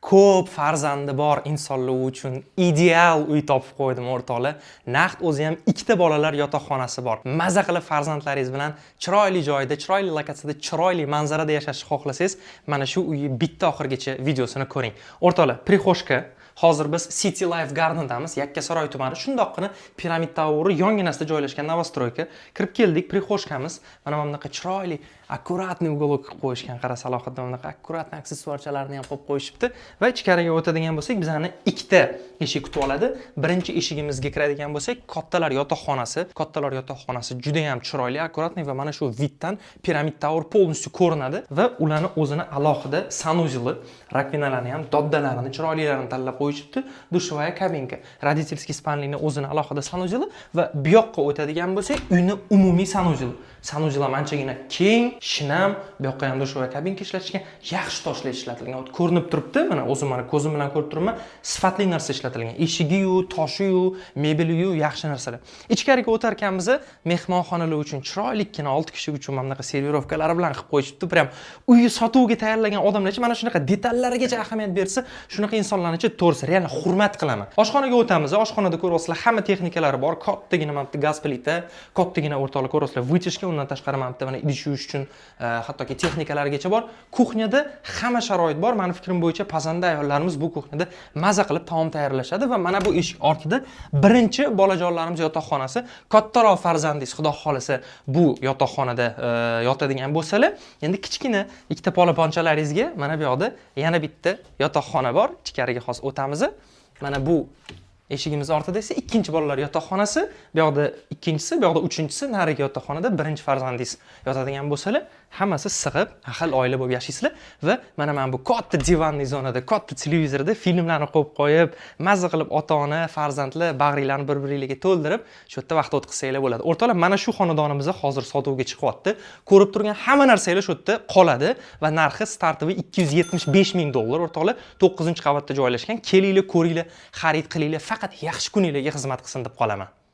ko'p farzandi bor insonlar uchun ideal uy topib qo'ydim o'rtoqlar. Naqd o'zi ham ikkita bolalar yotoqxonasi bor. Maza qilib farzandlaringiz bilan chiroyli joyda, chiroyli lokatsiyada, chiroyli manzarada yashashni xohlasangiz, mana shu uyni bitta oxirigacha videosini ko'ring. O'rtoqlar, prixoshka. Hozir biz City Life Gardendamiz, Yakkasaroy tumani. Shundoqqina Piramid Tower yonginasida joylashgan novostroyka. Kirib keldik, prixoshkamiz. Mana bunaqa chiroyli, akkuratniy uголок qilib qo'yishgan. Qara Salohiddin bunaqa akkuratni aksessuarchalarni ham qo'yib qo'yishibdi. Va ichkariga o'tadigan bo'lsak, bizani ikkita eshik kutib oladi. Birinchi eshigimizga kiradigan bo'lsak, kattalar yotoqxonasi juda ham chiroyli, akkuratniy va mana shu viddan Piramid Tower полностью ko'rinadi va ularni o'zini alohida sanuzeli, rakvinalarni ham doddalarini, chiroylilarini tanlab qo'yishibdi. Dushevaya kabinka, родительский spalnining o'zini alohida sanuzeli va bu yoqqa o'tadigan bo'lsak, uyni umumiy sanuzeli. Sanuzeli anchagina keng, shinam, bu yoqqa ham dushevaya kabinka ishlatishgan, yaxshi toshlar ishlatilgan. Ko'rinib turibdi, mana o'zim mana ko'zim bilan ko'rib turibman, sifatli narsa ishlatilgan. Eshigi-yu, toshi-yu, mebeli-yu yaxshi narsalar. Ichkariga o'tarkanmiz, mehmonxonalar uchun chiroylikkina 6 kishi uchun mana bunaqa servirovkalar bilan qilib qo'yishibdi. Prям uyni sotuvga tayyorlagan odamlarcha mana shunaqa detallarigacha ahamiyat bersa, shunaqa insonlarni to'g'risi real hurmat qilaman. Oshxonaga o'tamiz. Oshxonada ko'ryapsizlar, hamma texnikalari bor. Kattagina mana bu gaz plita, kattagina o'rtoqlar ko'ryapsizlar, vытяжка, undan tashqari mana bu mana idish yuvish uchun hattoki texnikalarigacha bor. Kuxnyada hamma sharoit bor. Meni fikrim bo'yicha pazanda ayollarimiz bu kuxnyada maza qilib taom tayyorlashadi va mana bu eshik ortida birinchi bolajonlarimiz yotoqxonasi. Kattaroq farzandingiz xudo xolasa bu yotoqxonada yotadigan bo'lsalar, endi kichkina ikkita polaponchalaringizga mana bu yoqda yana bitta yotoqxona bor. Ichkariga xos o'tamiz. Mana bu eshigimiz ortida esa ikkinchi bolalar yotoqxonasi, bu yoqda ikkinchisi, bu yoqda uchinchisi, narigi yotoqxonada birinchi farzandingiz yotadigan bo'lsalar, hammasi sig'ib, ahil oila bo'lib yashaysizlar va mana bu katta divanli zonada, katta televizorda filmlarni qo'yib qo'yib, mazza qilib ota-ona, farzandlar bag'ringlarni bir-biringizga to'ldirib, shu yerda vaqt o'tkazsanglar bo'ladi. O'rtoqlar, mana shu xonadonimiz hozir sotuvga chiqyapti. Ko'rib turgan hamma narsalar shu yerda qoladi va narxi startoviy $275,000. O'rtoqlar, 9-qavatda joylashgan. Kelinglar, ko'ringlar, xarid qilinglar, faqat yaxshi kuninglarga xizmat qilsin deb qolaman.